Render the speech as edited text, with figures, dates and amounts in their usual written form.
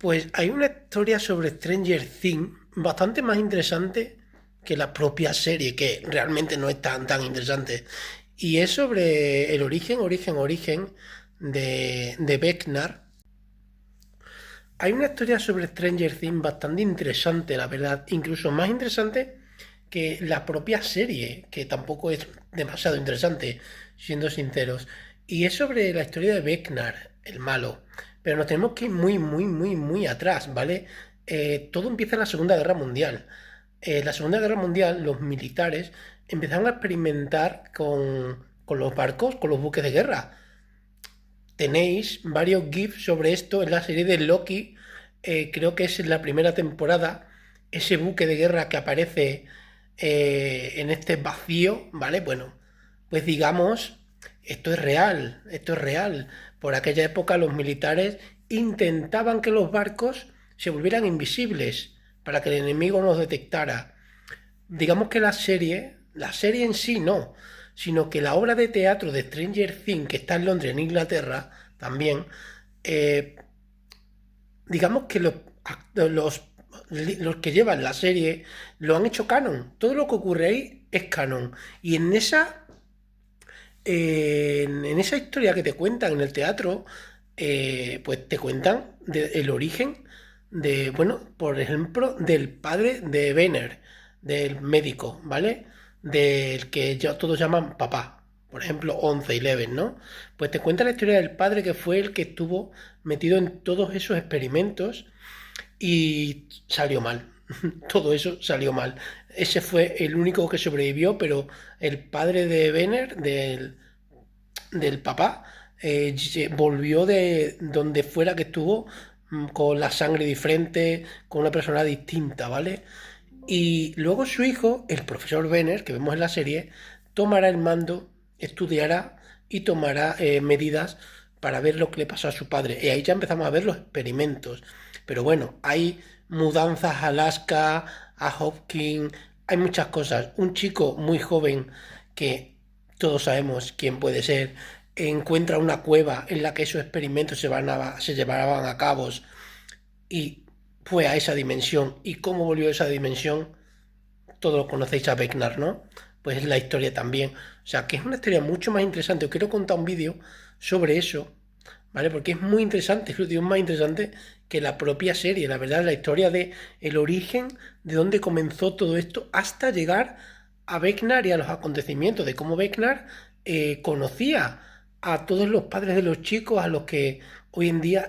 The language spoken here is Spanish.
Pues hay una historia sobre Stranger Things bastante más interesante que la propia serie, que realmente no es tan interesante. Y es sobre el origen de Vecna. Hay una historia sobre Stranger Things bastante interesante, la verdad, incluso más interesante que la propia serie, que tampoco es demasiado interesante, siendo sinceros. Y es sobre la historia de Vecna, el malo. Pero nos tenemos que ir muy atrás, ¿vale? Todo empieza en la Segunda Guerra Mundial. En la Segunda Guerra Mundial, los militares empezaron a experimentar con los barcos, con los buques de guerra. Tenéis varios GIFs sobre esto en la serie de Loki. Creo que es en la primera temporada. Ese buque de guerra que aparece en este vacío, ¿vale? Bueno, pues digamos, esto es real, esto es real. Por aquella época los militares intentaban que los barcos se volvieran invisibles para que el enemigo nos detectara. Digamos que la serie en sí no, sino que la obra de teatro de Stranger Things, que está en Londres, en Inglaterra, también, eh, digamos que los que llevan la serie lo han hecho canon. Todo lo que ocurre ahí es canon. Y en esa historia que te cuentan en el teatro, pues te cuentan el origen de, bueno, por ejemplo, del padre de Benner, del médico, ¿vale? Del que ya todos llaman papá, por ejemplo, 11 ¿no? Pues te cuenta la historia del padre que fue el que estuvo metido en todos esos experimentos y salió mal. Todo eso salió mal. Ese fue el único que sobrevivió, pero el padre de Benner, del papá, volvió de donde fuera que estuvo con la sangre diferente, con una persona distinta, ¿vale? Y luego su hijo, el profesor Benner, que vemos en la serie, tomará el mando, estudiará y tomará medidas para ver lo que le pasó a su padre. Y ahí ya empezamos a ver los experimentos. Pero bueno, hay mudanzas a Alaska, a Hopkins, hay muchas cosas. Un chico muy joven que todos sabemos quién puede ser, encuentra una cueva en la que esos experimentos se llevaban a cabo y fue a esa dimensión. ¿Y cómo volvió a esa dimensión? Todos conocéis a Vecna, ¿no? Pues es la historia también. O sea, que es una historia mucho más interesante. Os quiero contar un vídeo sobre eso, ¿vale? Porque es muy interesante, es más interesante que la propia serie. La verdad, la historia de el origen, de dónde comenzó todo esto, hasta llegar a Vecna y a los acontecimientos, de cómo Vecna conocía a todos los padres de los chicos a los que hoy en día